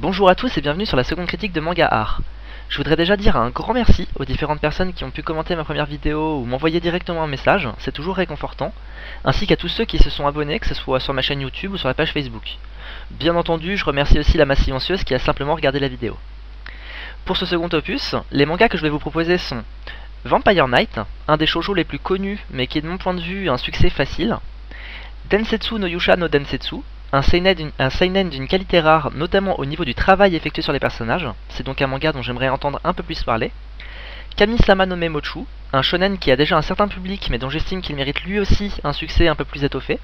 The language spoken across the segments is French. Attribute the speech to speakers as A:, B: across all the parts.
A: Bonjour à tous et bienvenue sur la seconde critique de Manga Art. Je voudrais déjà dire un grand merci aux différentes personnes qui ont pu commenter ma première vidéo ou m'envoyer directement un message, c'est toujours réconfortant, ainsi qu'à tous ceux qui se sont abonnés, que ce soit sur ma chaîne YouTube ou sur la page Facebook. Bien entendu, je remercie aussi la masse silencieuse qui a simplement regardé la vidéo. Pour ce second opus, les mangas que je vais vous proposer sont Vampire Knight, un des shoujo les plus connus mais qui est de mon point de vue un succès facile, Densetsu no Yusha no Densetsu, un seinen d'une qualité rare, notamment au niveau du travail effectué sur les personnages, c'est donc un manga dont j'aimerais entendre un peu plus parler, Kami-sama no Memochu, un shonen qui a déjà un certain public mais dont j'estime qu'il mérite lui aussi un succès un peu plus étoffé,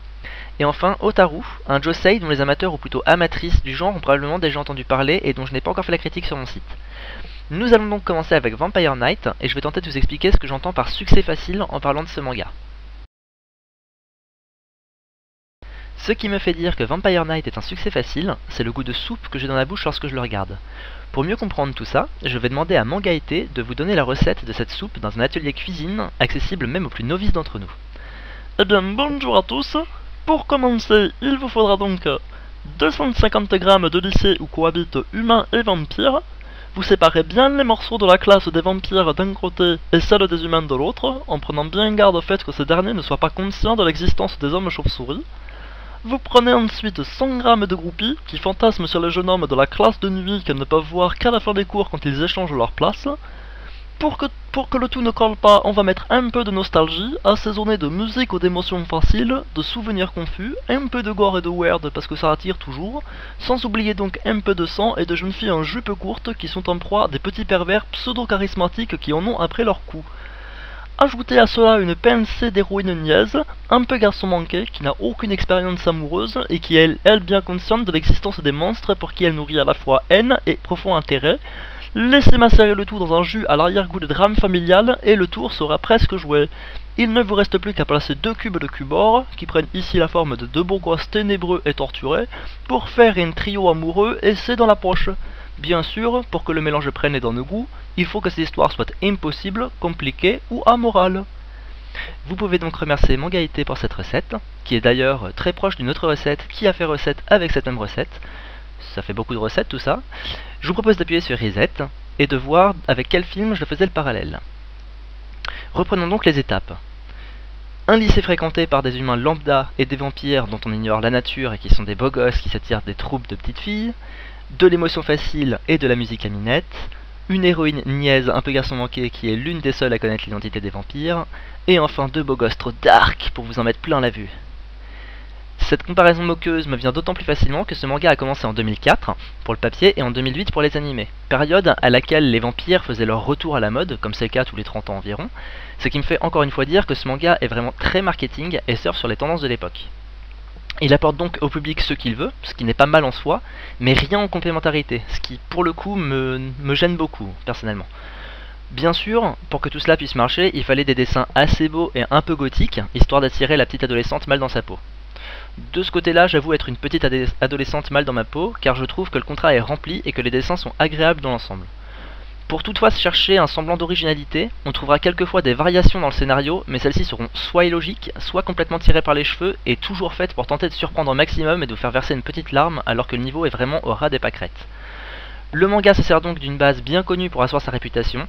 A: et enfin Otaru, un josei dont les amateurs ou plutôt amatrices du genre ont probablement déjà entendu parler et dont je n'ai pas encore fait la critique sur mon site. Nous allons donc commencer avec Vampire Knight et je vais tenter de vous expliquer ce que j'entends par succès facile en parlant de ce manga. Ce qui me fait dire que Vampire Knight est un succès facile, c'est le goût de soupe que j'ai dans la bouche lorsque je le regarde. Pour mieux comprendre tout ça, je vais demander à Mangaete de vous donner la recette de cette soupe dans un atelier cuisine, accessible même aux plus novices d'entre nous.
B: Eh bien bonjour à tous. Pour commencer, il vous faudra donc 250 g de lycée où cohabitent humains et vampires. Vous séparez bien les morceaux de la classe des vampires d'un côté et celle des humains de l'autre, en prenant bien garde au fait que ces derniers ne soient pas conscients de l'existence des hommes chauves-souris. Vous prenez ensuite 100 g de groupies qui fantasment sur les jeunes hommes de la classe de nuit qu'elles ne peuvent voir qu'à la fin des cours quand ils échangent leur place. Pour que le tout ne colle pas, on va mettre un peu de nostalgie, assaisonné de musique ou d'émotions faciles, de souvenirs confus, un peu de gore et de weird parce que ça attire toujours, sans oublier donc un peu de sang et de jeunes filles en jupe courte qui sont en proie à des petits pervers pseudo-charismatiques qui en ont après leur coup. Ajoutez à cela une pincée d'héroïne niaise, un peu garçon manqué, qui n'a aucune expérience amoureuse et qui est elle bien consciente de l'existence des monstres pour qui elle nourrit à la fois haine et profond intérêt. Laissez macérer le tout dans un jus à l'arrière-goût de drame familial et le tour sera presque joué. Il ne vous reste plus qu'à placer 2 cubes de cubor, qui prennent ici la forme de 2 beaux gosses ténébreux et torturés, pour faire un trio amoureux et c'est dans la poche. Bien sûr, pour que le mélange prenne dans nos goûts, il faut que ces histoires soient impossibles, compliquées ou amorales. Vous pouvez donc remercier Mangaete pour cette recette, qui est d'ailleurs très proche d'une autre recette qui a fait recette avec cette même recette. Ça fait beaucoup de recettes tout ça. Je vous propose d'appuyer sur Reset et de voir avec quel film je faisais le parallèle. Reprenons donc les étapes. Un lycée fréquenté par des humains lambda et des vampires dont on ignore la nature et qui sont des beaux gosses qui s'attirent des troupes de petites filles, de l'émotion facile et de la musique à minette, une héroïne niaise un peu garçon manqué qui est l'une des seules à connaître l'identité des vampires, et enfin 2 beaux gosses trop dark pour vous en mettre plein la vue. Cette comparaison moqueuse me vient d'autant plus facilement que ce manga a commencé en 2004 pour le papier et en 2008 pour les animés, période à laquelle les vampires faisaient leur retour à la mode, comme c'est le cas tous les 30 ans environ, ce qui me fait encore une fois dire que ce manga est vraiment très marketing et surfe sur les tendances de l'époque. Il apporte donc au public ce qu'il veut, ce qui n'est pas mal en soi, mais rien en complémentarité, ce qui pour le coup me gêne beaucoup, personnellement. Bien sûr, pour que tout cela puisse marcher, il fallait des dessins assez beaux et un peu gothiques, histoire d'attirer la petite adolescente mal dans sa peau. De ce côté-là, j'avoue être une petite adolescente mal dans ma peau, car je trouve que le contrat est rempli et que les dessins sont agréables dans l'ensemble. Pour toutefois chercher un semblant d'originalité, on trouvera quelquefois des variations dans le scénario, mais celles-ci seront soit illogiques, soit complètement tirées par les cheveux, et toujours faites pour tenter de surprendre au maximum et de vous faire verser une petite larme, alors que le niveau est vraiment au ras des pâquerettes. Le manga se sert donc d'une base bien connue pour asseoir sa réputation,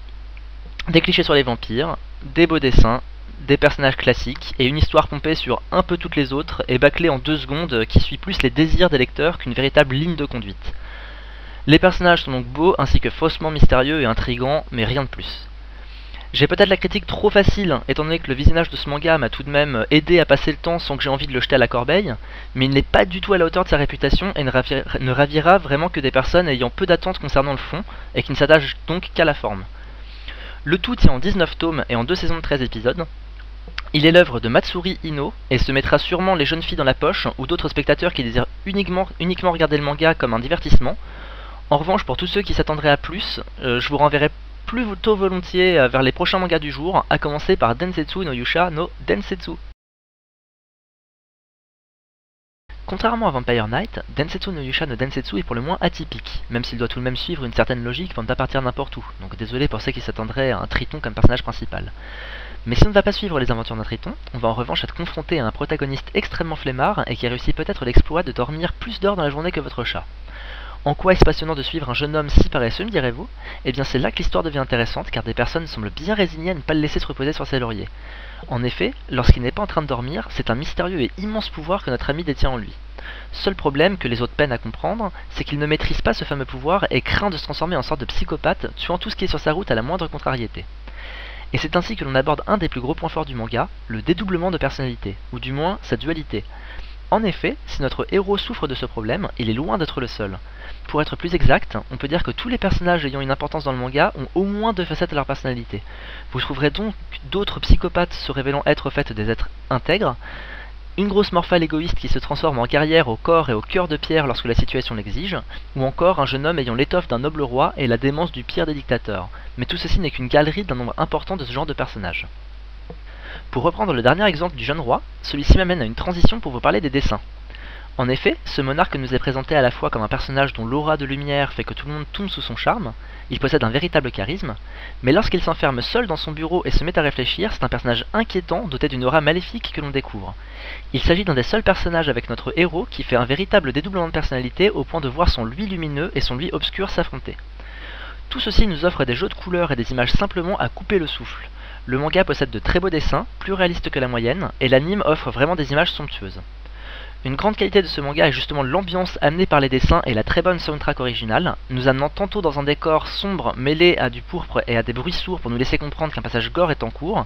B: des clichés sur les vampires, des beaux dessins, des personnages classiques, et une histoire pompée sur un peu toutes les autres, et bâclée en 2 secondes, qui suit plus les désirs des lecteurs qu'une véritable ligne de conduite. Les personnages sont donc beaux ainsi que faussement mystérieux et intrigants, mais rien de plus. J'ai peut-être la critique trop facile, étant donné que le visionnage de ce manga m'a tout de même aidé à passer le temps sans que j'ai envie de le jeter à la corbeille, mais il n'est pas du tout à la hauteur de sa réputation et ne ravira vraiment que des personnes ayant peu d'attentes concernant le fond, et qui ne s'attachent donc qu'à la forme. Le tout tient en 19 tomes et en 2 saisons de 13 épisodes. Il est l'œuvre de Matsuri Ino, et se mettra sûrement les jeunes filles dans la poche, ou d'autres spectateurs qui désirent uniquement regarder le manga comme un divertissement. En revanche, pour tous ceux qui s'attendraient à plus, je vous renverrai plutôt volontiers vers les prochains mangas du jour, à commencer par Densetsu no Yusha no Densetsu. Contrairement à Vampire Knight, Densetsu no Yusha no Densetsu est pour le moins atypique, même s'il doit tout de même suivre une certaine logique pour ne pas partir n'importe où, donc désolé pour ceux qui s'attendraient à un triton comme personnage principal. Mais si on ne va pas suivre les aventures d'un triton, on va en revanche être confronté à un protagoniste extrêmement flemmard et qui réussit peut-être l'exploit de dormir plus d'heures dans la journée que votre chat.
A: En quoi est-ce passionnant de suivre un jeune homme si paresseux, me direz-vous? Eh bien c'est là que l'histoire devient intéressante, car des personnes semblent bien résignées à ne pas le laisser se reposer sur ses lauriers. En effet, lorsqu'il n'est pas en train de dormir, c'est un mystérieux et immense pouvoir que notre ami détient en lui. Seul problème, que les autres peinent à comprendre, c'est qu'il ne maîtrise pas ce fameux pouvoir et craint de se transformer en sorte de psychopathe, tuant tout ce qui est sur sa route à la moindre contrariété. Et c'est ainsi que l'on aborde un des plus gros points forts du manga, le dédoublement de personnalité, ou du moins sa dualité. En effet, si notre héros souffre de ce problème, il est loin d'être le seul. Pour être plus exact, on peut dire que tous les personnages ayant une importance dans le manga ont au moins deux facettes à leur personnalité. Vous trouverez donc d'autres psychopathes se révélant être au fait des êtres intègres, une grosse morphale égoïste qui se transforme en guerrière au corps et au cœur de pierre lorsque la situation l'exige, ou encore un jeune homme ayant l'étoffe d'un noble roi et la démence du pire des dictateurs. Mais tout ceci n'est qu'une galerie d'un nombre important de ce genre de personnages. Pour reprendre le dernier exemple du jeune roi, celui-ci m'amène à une transition pour vous parler des dessins. En effet, ce monarque nous est présenté à la fois comme un personnage dont l'aura de lumière fait que tout le monde tombe sous son charme, il possède un véritable charisme, mais lorsqu'il s'enferme seul dans son bureau et se met à réfléchir, c'est un personnage inquiétant doté d'une aura maléfique que l'on découvre. Il s'agit d'un des seuls personnages avec notre héros qui fait un véritable dédoublement de personnalité au point de voir son lui lumineux et son lui obscur s'affronter. Tout ceci nous offre des jeux de couleurs et des images simplement à couper le souffle. Le manga possède de très beaux dessins, plus réalistes que la moyenne, et l'anime offre vraiment des images somptueuses. Une grande qualité de ce manga est justement l'ambiance amenée par les dessins et la très bonne soundtrack originale, nous amenant tantôt dans un décor sombre mêlé à du pourpre et à des bruits sourds pour nous laisser comprendre qu'un passage gore est en cours,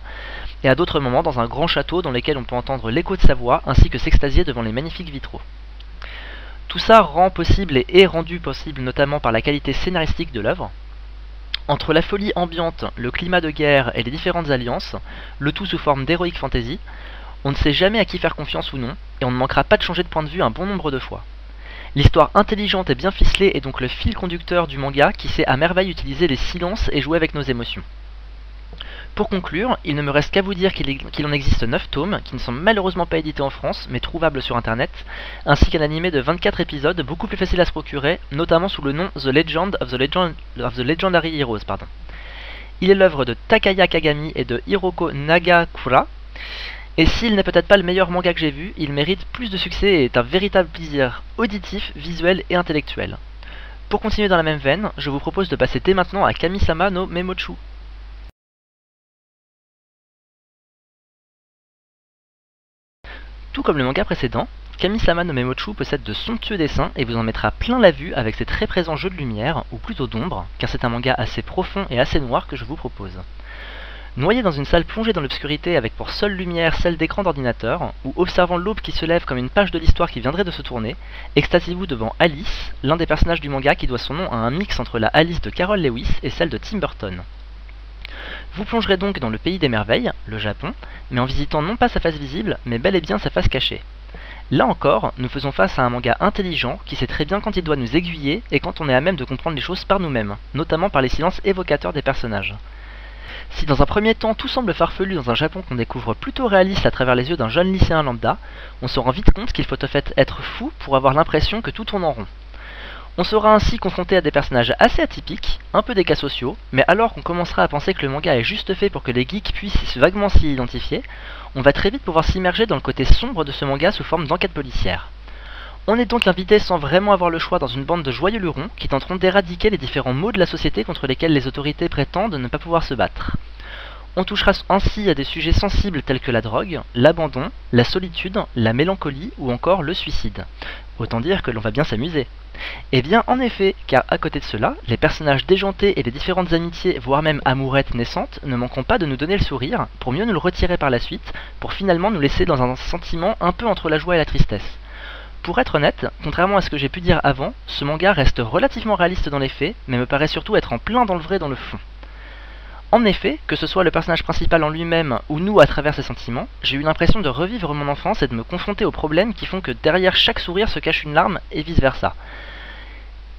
A: et à d'autres moments dans un grand château dans lequel on peut entendre l'écho de sa voix ainsi que s'extasier devant les magnifiques vitraux. Tout ça rend possible et est rendu possible notamment par la qualité scénaristique de l'œuvre. Entre la folie ambiante, le climat de guerre et les différentes alliances, le tout sous forme d'heroic fantasy, on ne sait jamais à qui faire confiance ou non, et on ne manquera pas de changer de point de vue un bon nombre de fois. L'histoire intelligente et bien ficelée est donc le fil conducteur du manga qui sait à merveille utiliser les silences et jouer avec nos émotions. Pour conclure, il ne me reste qu'à vous dire qu'il en existe 9 tomes, qui ne sont malheureusement pas édités en France, mais trouvables sur internet, ainsi qu'un animé de 24 épisodes, beaucoup plus facile à se procurer, notamment sous le nom The Legend of the Legendary Heroes. Il est l'œuvre de Takaya Kagami et de Hiroko Nagakura, et s'il n'est peut-être pas le meilleur manga que j'ai vu, il mérite plus de succès et est un véritable plaisir auditif, visuel et intellectuel. Pour continuer dans la même veine, je vous propose de passer dès maintenant à Kami-sama no Memochu. Tout comme le manga précédent, Kami-sama no Memochu possède de somptueux dessins et vous en mettra plein la vue avec ses très présents jeux de lumière, ou plutôt d'ombre, car c'est un manga assez profond et assez noir que je vous propose. Noyé dans une salle plongée dans l'obscurité avec pour seule lumière celle d'écran d'ordinateur, ou observant l'aube qui se lève comme une page de l'histoire qui viendrait de se tourner, extasiez-vous devant Alice, l'un des personnages du manga qui doit son nom à un mix entre la Alice de Carol Lewis et celle de Tim Burton. Vous plongerez donc dans le pays des merveilles, le Japon, mais en visitant non pas sa face visible, mais bel et bien sa face cachée. Là encore, nous faisons face à un manga intelligent qui sait très bien quand il doit nous aiguiller et quand on est à même de comprendre les choses par nous-mêmes, notamment par les silences évocateurs des personnages. Si dans un premier temps tout semble farfelu dans un Japon qu'on découvre plutôt réaliste à travers les yeux d'un jeune lycéen lambda, on se rend vite compte qu'il faut en fait être fou pour avoir l'impression que tout tourne en rond. On sera ainsi confronté à des personnages assez atypiques, un peu des cas sociaux, mais alors qu'on commencera à penser que le manga est juste fait pour que les geeks puissent vaguement s'y identifier, on va très vite pouvoir s'immerger dans le côté sombre de ce manga sous forme d'enquête policière. On est donc invité sans vraiment avoir le choix dans une bande de joyeux lurons qui tenteront d'éradiquer les différents maux de la société contre lesquels les autorités prétendent ne pas pouvoir se battre. On touchera ainsi à des sujets sensibles tels que la drogue, l'abandon, la solitude, la mélancolie ou encore le suicide. Autant dire que l'on va bien s'amuser. Et bien en effet, car à côté de cela, les personnages déjantés et les différentes amitiés, voire même amourettes naissantes, ne manqueront pas de nous donner le sourire, pour mieux nous le retirer par la suite, pour finalement nous laisser dans un sentiment un peu entre la joie et la tristesse. Pour être honnête, contrairement à ce que j'ai pu dire avant, ce manga reste relativement réaliste dans les faits, mais me paraît surtout être en plein dans le vrai dans le fond. En effet, que ce soit le personnage principal en lui-même ou nous à travers ses sentiments, j'ai eu l'impression de revivre mon enfance et de me confronter aux problèmes qui font que derrière chaque sourire se cache une larme et vice versa.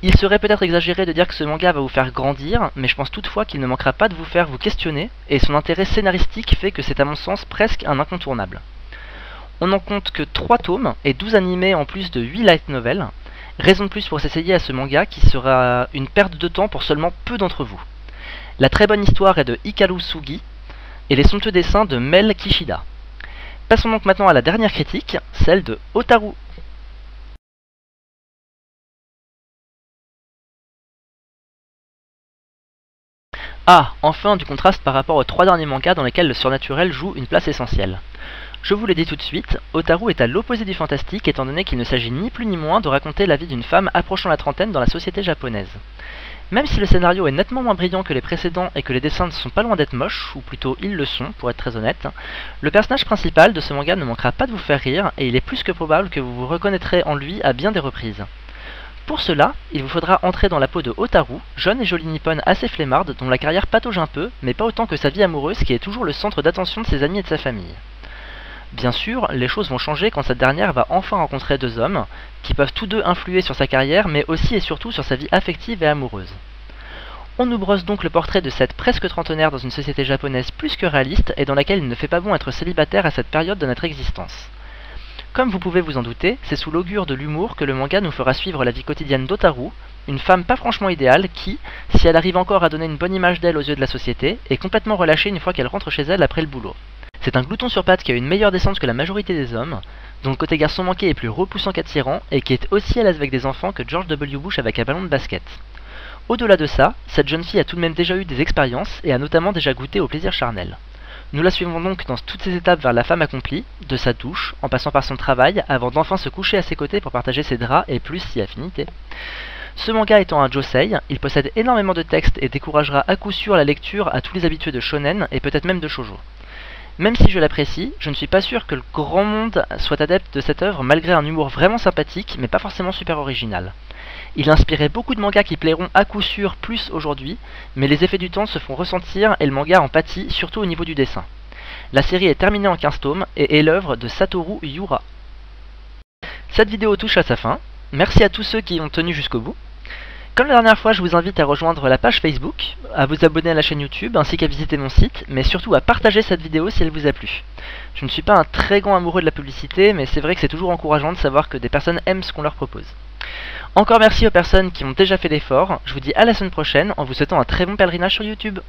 A: Il serait peut-être exagéré de dire que ce manga va vous faire grandir, mais je pense toutefois qu'il ne manquera pas de vous faire vous questionner, et son intérêt scénaristique fait que c'est à mon sens presque un incontournable. On n'en compte que 3 tomes et 12 animés en plus de 8 light novels, raison de plus pour s'essayer à ce manga qui sera une perte de temps pour seulement peu d'entre vous. La très bonne histoire est de Hikaru Sugi et les somptueux dessins de Mel Kishida. Passons donc maintenant à la dernière critique, celle de Otaru. Ah, enfin du contraste par rapport aux 3 derniers mangas dans lesquels le surnaturel joue une place essentielle. Je vous le dis tout de suite, Otaru est à l'opposé du fantastique étant donné qu'il ne s'agit ni plus ni moins de raconter la vie d'une femme approchant la trentaine dans la société japonaise. Même si le scénario est nettement moins brillant que les précédents et que les dessins ne sont pas loin d'être moches, ou plutôt ils le sont pour être très honnête, le personnage principal de ce manga ne manquera pas de vous faire rire et il est plus que probable que vous vous reconnaîtrez en lui à bien des reprises. Pour cela, il vous faudra entrer dans la peau de Otaru, jeune et jolie nippone assez flemmarde dont la carrière patauge un peu, mais pas autant que sa vie amoureuse qui est toujours le centre d'attention de ses amis et de sa famille. Bien sûr, les choses vont changer quand cette dernière va enfin rencontrer 2 hommes, qui peuvent tous deux influer sur sa carrière, mais aussi et surtout sur sa vie affective et amoureuse. On nous brosse donc le portrait de cette presque trentenaire dans une société japonaise plus que réaliste, et dans laquelle il ne fait pas bon être célibataire à cette période de notre existence. Comme vous pouvez vous en douter, c'est sous l'augure de l'humour que le manga nous fera suivre la vie quotidienne d'Otaru, une femme pas franchement idéale qui, si elle arrive encore à donner une bonne image d'elle aux yeux de la société, est complètement relâchée une fois qu'elle rentre chez elle après le boulot. C'est un glouton sur pattes qui a une meilleure descente que la majorité des hommes, dont le côté garçon manqué est plus repoussant qu'attirant, et qui est aussi à l'aise avec des enfants que George W. Bush avec un ballon de basket. Au-delà de ça, cette jeune fille a tout de même déjà eu des expériences et a notamment déjà goûté au plaisir charnel. Nous la suivons donc dans toutes ses étapes vers la femme accomplie, de sa douche, en passant par son travail, avant d'enfin se coucher à ses côtés pour partager ses draps et plus si affinité. Ce manga étant un josei, il possède énormément de textes et découragera à coup sûr la lecture à tous les habitués de shonen et peut-être même de shoujo. Même si je l'apprécie, je ne suis pas sûr que le grand monde soit adepte de cette œuvre malgré un humour vraiment sympathique mais pas forcément super original. Il a inspiré beaucoup de mangas qui plairont à coup sûr plus aujourd'hui, mais les effets du temps se font ressentir et le manga en pâtit, surtout au niveau du dessin. La série est terminée en 15 tomes et est l'œuvre de Satoru Yura. Cette vidéo touche à sa fin, merci à tous ceux qui ont tenu jusqu'au bout. Comme la dernière fois, je vous invite à rejoindre la page Facebook, à vous abonner à la chaîne YouTube, ainsi qu'à visiter mon site, mais surtout à partager cette vidéo si elle vous a plu. Je ne suis pas un très grand amoureux de la publicité, mais c'est vrai que c'est toujours encourageant de savoir que des personnes aiment ce qu'on leur propose. Encore merci aux personnes qui ont déjà fait l'effort, je vous dis à la semaine prochaine en vous souhaitant un très bon pèlerinage sur YouTube.